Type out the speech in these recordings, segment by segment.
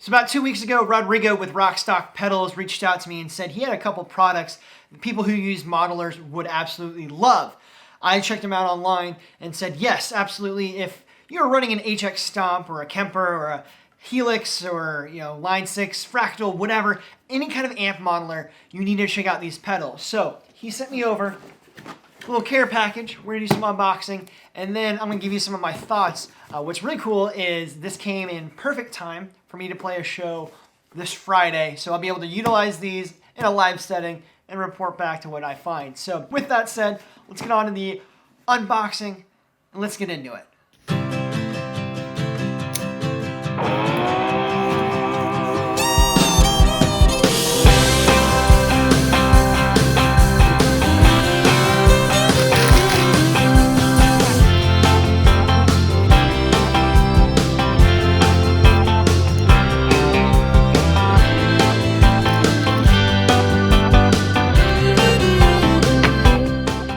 So about 2 weeks ago, Rodrigo with RockStock Pedals reached out to me and said he had a couple products that people who use modelers would absolutely love. I checked him out online and said, yes, absolutely. If you're running an HX Stomp or a Kemper or a Helix or Line 6, Fractal, whatever, any kind of amp modeler, you need to check out these pedals. So he sent me over a little care package. We're gonna do some unboxing, and then I'm gonna give you some of my thoughts. What's really cool is this came in perfect time for me to play a show this Friday, so I'll be able to utilize these in a live setting and report back to what I find. So with that said, let's get on to the unboxing and let's get into it.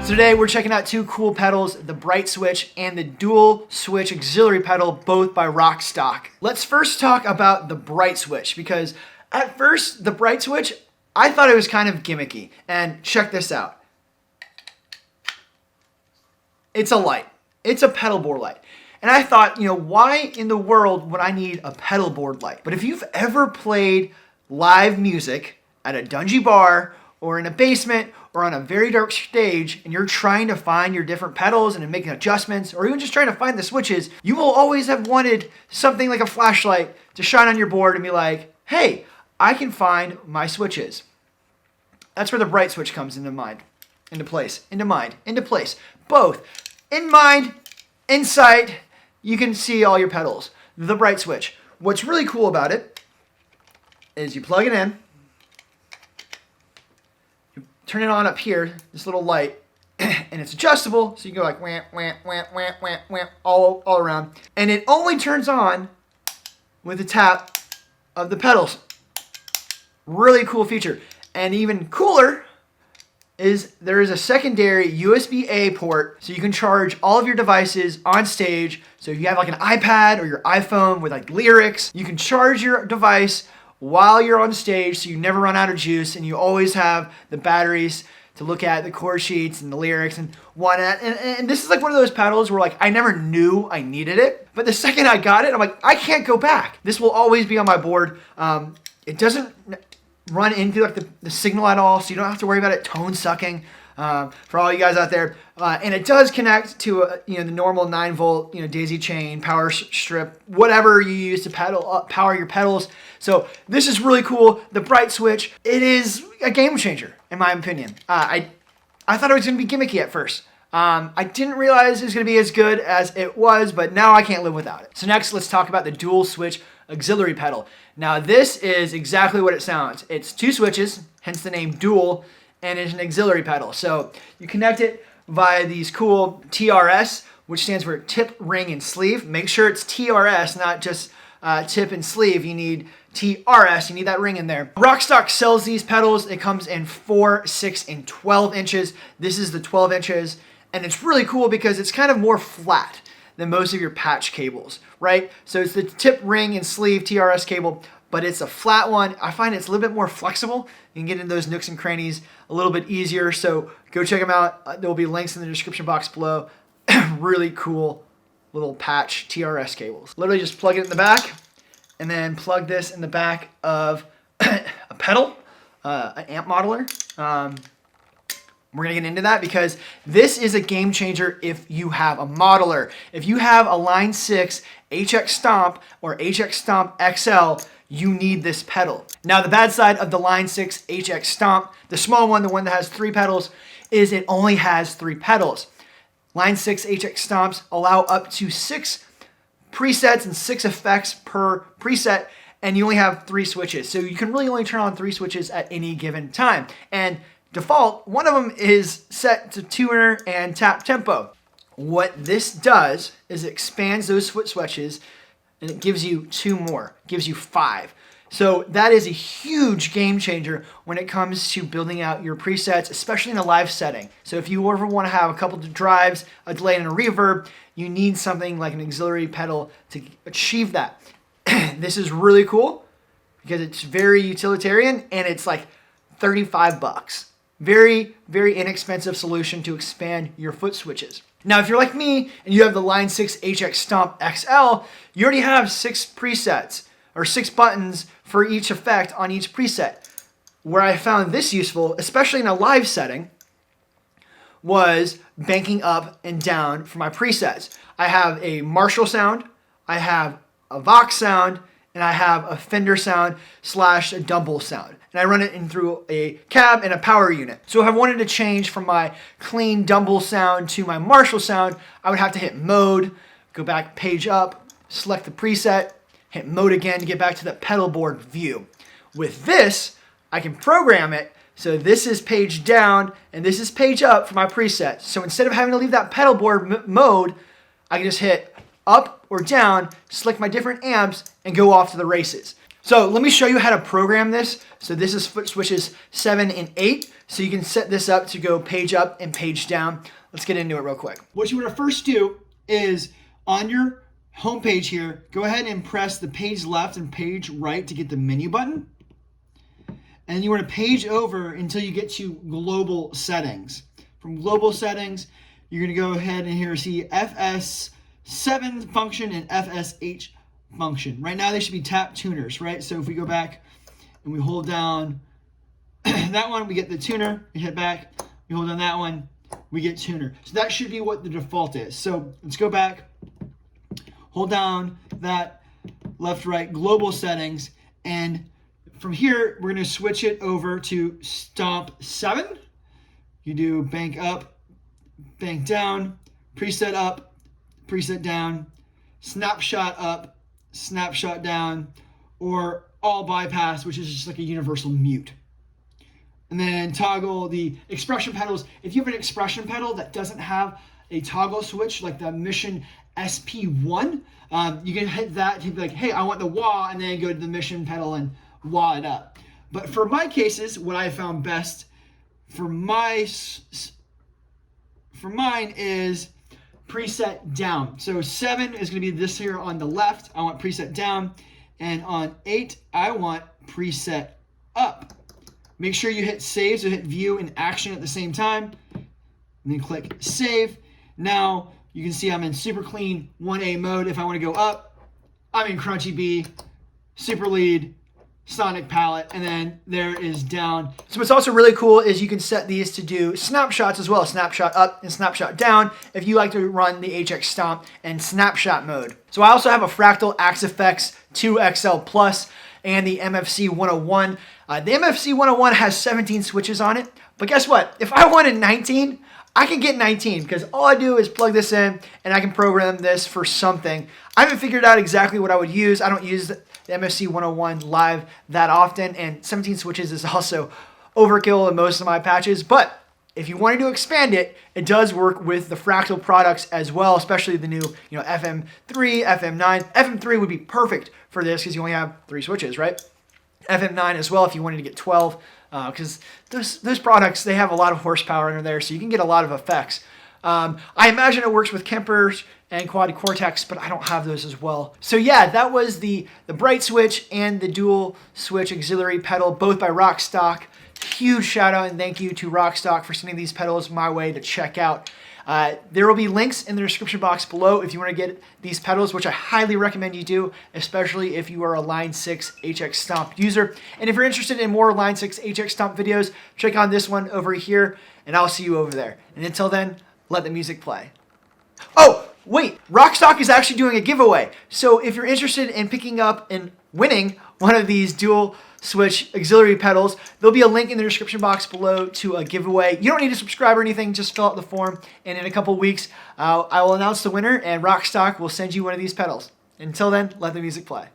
Today we're checking out two cool pedals, the Bright Switch and the Dual Switch Auxiliary Pedal, both by RockStock. Let's first talk about the Bright Switch, because at first the Bright Switch, I thought it was kind of gimmicky. And check this out. It's a light. It's a pedal board light. And I thought, why in the world would I need a pedal board light? But if you've ever played live music at a dungy bar or in a basement or on a very dark stage and you're trying to find your different pedals and making adjustments, or even just trying to find the switches, you will always have wanted something like a flashlight to shine on your board and be like, hey, I can find my switches. That's where the Bright Switch comes into place. Both in mind, in sight, you can see all your pedals. The Bright Switch. What's really cool about it is you plug it in, turn it on up here, this little light, and it's adjustable, so you can go like wham, wham, wham, wham, wham, wham, all around. And it only turns on with the tap of the pedals. Really cool feature. And even cooler is there is a secondary USB-A port, so you can charge all of your devices on stage. So if you have like an iPad or your iPhone with like lyrics, you can charge your device while you're on stage, so you never run out of juice, and you always have the batteries to look at the chord sheets and the lyrics and whatnot. And this is like one of those pedals where like I never knew I needed it, but the second I got it, I'm like, I can't go back. This will always be on my board. It doesn't run into like the signal at all, so you don't have to worry about it tone sucking. For all you guys out there, and it does connect to the normal 9-volt daisy chain power strip, whatever you use to power your pedals. So this is really cool. The Bright Switch, it is a game changer in my opinion. I thought it was going to be gimmicky at first. I didn't realize it was going to be as good as it was, but now I can't live without it. So next, let's talk about the Dual Switch Auxiliary Pedal. Now this is exactly what it sounds. It's two switches, hence the name Dual, and it's an auxiliary pedal. So you connect it via these cool TRS, which stands for tip, ring, and sleeve. Make sure it's TRS, not just tip and sleeve. You need TRS, you need that ring in there. RockStock sells these pedals. It comes in 4, 6, and 12 inches. This is the 12 inches, and it's really cool because it's kind of more flat than most of your patch cables, right? So it's the tip, ring, and sleeve TRS cable, but it's a flat one. I find it's a little bit more flexible. You can get into those nooks and crannies a little bit easier, so go check them out. There will be links in the description box below. Really cool little patch TRS cables. Literally just plug it in the back, and then plug this in the back of a pedal, an amp modeler. We're going to get into that because this is a game changer if you have a modeler. If you have a Line 6 HX Stomp or HX Stomp XL, you need this pedal. Now the bad side of the Line 6 HX Stomp, the small one, the one that has 3 pedals, is it only has 3 pedals. Line 6 HX Stomps allow up to 6 presets and 6 effects per preset, and you only have 3 switches. So you can really only turn on 3 switches at any given time. And default, one of them is set to tuner and tap tempo. What this does is it expands those switches and it gives you 2 more, gives you 5. So that is a huge game changer when it comes to building out your presets, especially in a live setting. So if you ever want to have a couple of drives, a delay, and a reverb, you need something like an auxiliary pedal to achieve that. This is really cool. because it's very utilitarian and it's like 35 bucks. Very, very inexpensive solution to expand your foot switches. Now, if you're like me and you have the Line 6 HX Stomp XL, you already have 6 presets or 6 buttons for each effect on each preset. Where I found this useful, especially in a live setting, was banking up and down for my presets. I have a Marshall sound, I have a Vox sound, and I have a Fender sound / a Dumble sound. And I run it in through a cab and a power unit. So if I wanted to change from my clean Dumble sound to my Marshall sound, I would have to hit mode, go back page up, select the preset, hit mode again to get back to the pedal board view. With this, I can program it so this is page down and this is page up for my preset. So instead of having to leave that pedal board mode, I can just hit up or down, select my different amps, and go off to the races. So let me show you how to program this. So this is Footswitches 7 and 8. So you can set this up to go page up and page down. Let's get into it real quick. What you want to first do is on your home page here, go ahead and press the page left and page right to get the menu button. And you want to page over until you get to global settings. From global settings, you're going to go ahead and here see FS7 function and FSH function. Right now they should be tap tuners, right? So if we go back and we hold down that one, we get the tuner. We hit back, we hold down that one, we get tuner. So that should be what the default is. So let's go back, hold down that left, right, global settings, and from here we're going to switch it over to Stomp 7. You do bank up, bank down, preset up, preset down, snapshot up, snapshot down, or all bypass, which is just like a universal mute. And then toggle the expression pedals. If you have an expression pedal that doesn't have a toggle switch like the Mission SP1, you can hit that to be like, hey, I want the wah, and then go to the Mission pedal and wah it up. But for my cases, what I found best for mine is preset down. So 7 is going to be this here on the left. I want preset down. And on 8, I want preset up. Make sure you hit save, so hit view and action at the same time. And then click save. Now you can see I'm in super clean 1A mode. If I want to go up, I'm in crunchy B, super lead, sonic palette, and then there is down. So what's also really cool is you can set these to do snapshots as well, snapshot up and snapshot down, if you like to run the HX Stomp in snapshot mode. So I also have a Fractal Axe Effects 2XL Plus and the MFC 101. The MFC 101 has 17 switches on it, but guess what? If I wanted 19, I can get 19 because all I do is plug this in and I can program this for something. I haven't figured out exactly what I would use. I don't use the MFC 101 live that often, and 17 switches is also overkill in most of my patches, but if you wanted to expand it, it does work with the Fractal products as well, especially the new FM3, FM9. FM3 would be perfect for this because you only have 3 switches, right? FM9 as well if you wanted to get 12, because those products, they have a lot of horsepower under there, so you can get a lot of effects. I imagine it works with Kempers and Quad Cortex, but I don't have those as well. So yeah, that was the Bright Switch and the Dual Switch Auxiliary Pedal, both by RockStock. Huge shout out and thank you to RockStock for sending these pedals my way to check out. There will be links in the description box below if you want to get these pedals, which I highly recommend you do, especially if you are a Line 6 HX Stomp user. And if you're interested in more Line 6 HX Stomp videos, check on this one over here, and I'll see you over there. And until then, let the music play. Oh, wait, RockStock is actually doing a giveaway. So if you're interested in picking up and winning one of these Dual Switch Auxiliary pedals, there'll be a link in the description box below to a giveaway. You don't need to subscribe or anything, just fill out the form, and in a couple weeks, I will announce the winner, and RockStock will send you one of these pedals. Until then, let the music play.